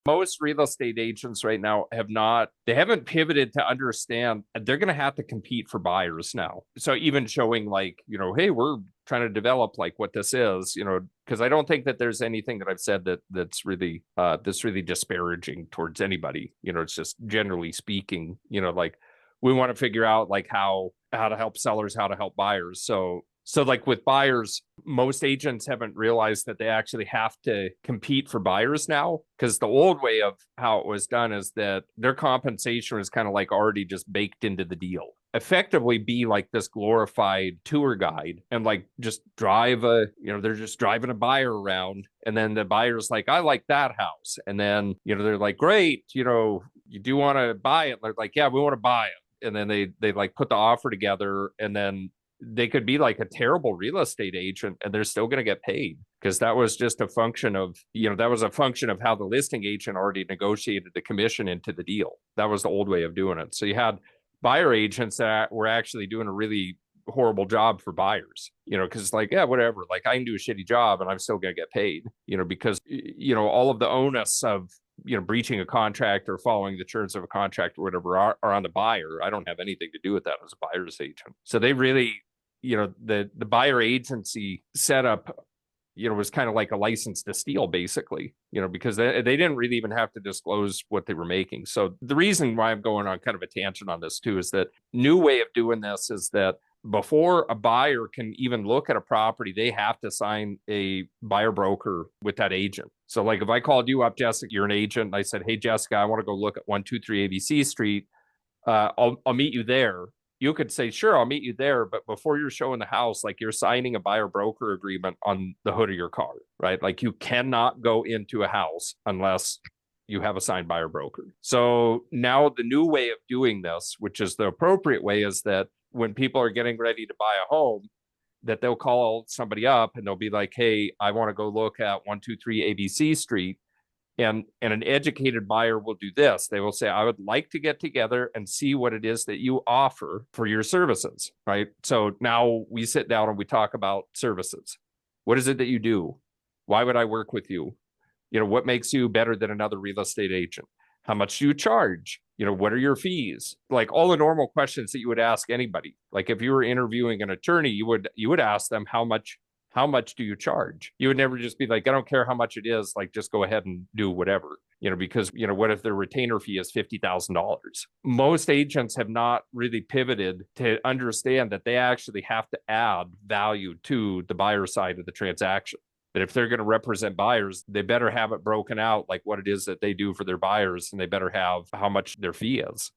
Most real estate agents right now they haven't pivoted to understand they're going to have to compete for buyers now. So even showing like, hey, we're trying to develop like what this is, because I don't think that there's anything that I've said that's really disparaging towards anybody. It's just generally speaking, like we want to figure out like how to help sellers, how to help buyers. So like with buyers, most agents haven't realized that they actually have to compete for buyers now, because the old way of how it was done is that their compensation was kind of like already just baked into the deal. Effectively be like this glorified tour guide and like just they're just driving a buyer around, and then the buyer's like, I like that house. And then, they're like, great, you do want to buy it. They're like, yeah, we want to buy it. And then they like put the offer together, and then they could be like a terrible real estate agent and they're still going to get paid, because that was just a function of, how the listing agent already negotiated the commission into the deal. That was the old way of doing it. So you had buyer agents that were actually doing a really horrible job for buyers, because like, yeah, whatever, like I can do a shitty job and I'm still going to get paid, because, all of the onus of, breaching a contract or following the terms of a contract or whatever are on the buyer. I don't have anything to do with that as a buyer's agent. So they really, the buyer agency setup, was kind of like a license to steal, basically, because they didn't really even have to disclose what they were making. So the reason why I'm going on kind of a tangent on this too is that new way of doing this is that before a buyer can even look at a property, they have to sign a buyer broker with that agent. So like if I called you up, Jessica, you're an agent, and I said, hey, Jessica, I want to go look at 123 ABC Street. I'll meet you there. You could say, sure, I'll meet you there. But before you're showing the house, like you're signing a buyer broker agreement on the hood of your car, right? Like you cannot go into a house unless you have a signed buyer broker. So now the new way of doing this, which is the appropriate way, is that when people are getting ready to buy a home, that they'll call somebody up and they'll be like, hey, I want to go look at 123 ABC Street. And an educated buyer will do this. They will say, I would like to get together and see what it is that you offer for your services, right? So now we sit down and we talk about services. What is it that you do? Why would I work with you? What makes you better than another real estate agent? How much do you charge? What are your fees? Like all the normal questions that you would ask anybody. Like if you were interviewing an attorney, you would ask them how much do you charge? You would never just be like, I don't care how much it is, like just go ahead and do whatever, because, what if their retainer fee is $50,000? Most agents have not really pivoted to understand that they actually have to add value to the buyer side of the transaction. That if they're going to represent buyers, they better have it broken out, like what it is that they do for their buyers, and they better have how much their fee is.